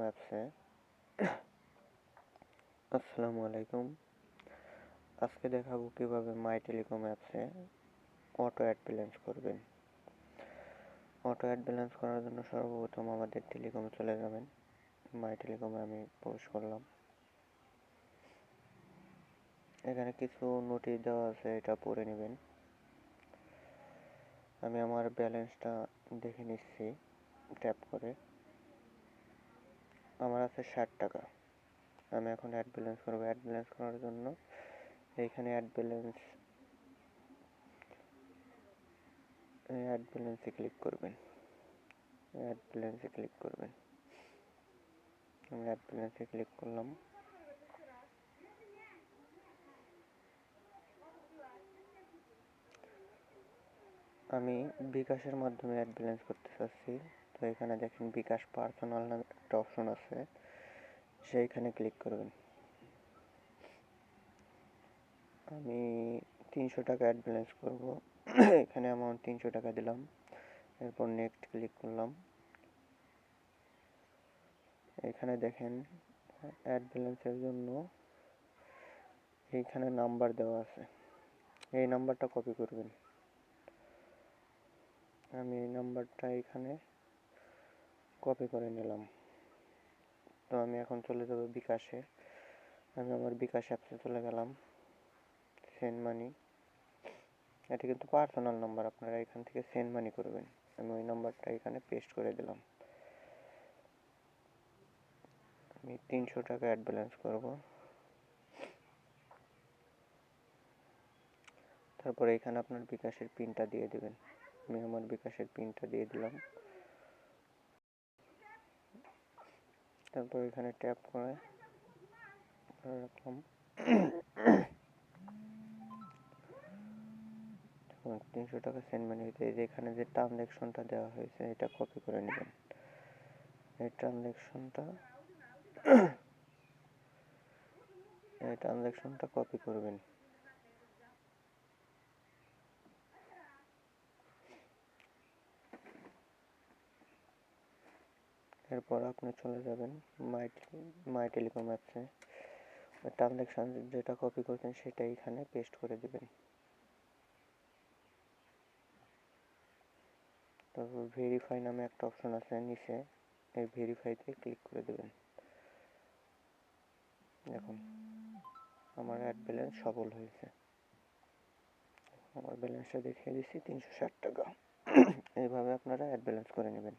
অ্যাপসে। আসসালামু আলাইকুম। আজকে দেখাবো কিভাবে মাই টেলিকম অ্যাপসে অটো অ্যাড ব্যালেন্স করবেন। অটো অ্যাড ব্যালেন্স করার জন্য সর্বপ্রথম আমাদের টেলিকমে চলে যাবেন। মাই টেলিকমে আমি প্রবেশ করলাম। এখানে কিছু নোটিশ দেওয়া আছে, এটা পড়ে নেবেন। আমি আমার ব্যালেন্সটা দেখে নিচ্ছি ট্যাপ করে। আমার আছে 60 টাকা। আমি এখন অ্যাড ব্যালেন্স করবো। অ্যাড ব্যালেন্স করার জন্য এইখানে অ্যাড ব্যালেন্সে ক্লিক করবেন। আমি অ্যাড ব্যালেন্সে ক্লিক করলাম। আমি বিকাশের মাধ্যমে অ্যাড ব্যালেন্স করতে চাচ্ছি। তো এখানে দেখেন বিকাশ পার্সোনাল নামে একটা অপশন আছে, সেইখানে ক্লিক করবেন। আমি 300 টাকা অ্যাড ব্যালেন্স করবো। এখানে অ্যামাউন্ট 300 টাকা দিলাম। এরপর নেক্সট ক্লিক করলাম। এখানে দেখেন অ্যাড ব্যালেন্সের জন্য এইখানে নাম্বার দেওয়া আছে, এই নাম্বারটা কপি করবেন। আমি এই নাম্বারটা এখানে কপি করে নিলাম। তো আমি এখন চলে যাব বিকাশে। আমি আমার বিকাশ অ্যাপসে চলে গেলাম। সেন্ড মানি, এটা কিন্তু পার্সোনাল নাম্বার, আপনারা এখান থেকে সেন্ড মানি করবেন। আমি ওই নাম্বারটা এখানে পেস্ট করে দিলাম। আমি 300 টাকা অ্যাড ব্যালেন্স করব। তারপরে এখানে আপনার বিকাশের পিনটা দিয়ে দেবেন। আমি আমার বিকাশের পিনটা দিয়ে দিলাম। তারপর এখানে ট্যাপ করে রাখলাম। 300 টাকা সেন্ড মানি হয়েছে। এখানে যে ট্রানজ্যাকশনটা দেওয়া হয়েছে এটা কপি করে নেবেন। এই ট্রানজ্যাকশনটা কপি করবেন। এরপর আপনি চলে যাবেন মাই টেলিকম অ্যাপসে। ট্রানজ্যাকশন যেটা কপি করছেন সেটা এখানে পেস্ট করে দিবেন। তারপর ভেরিফাই নামে একটা অপশন আছে নিচে, এই ভেরিফাইতে ক্লিক করে দেবেন। দেখুন আমার অ্যাড ব্যালেন্স সফল হয়েছে। আমার ব্যালেন্সটা দেখিয়ে দিচ্ছি 360 টাকা। এইভাবে আপনারা অ্যাড ব্যালেন্স করে নেবেন।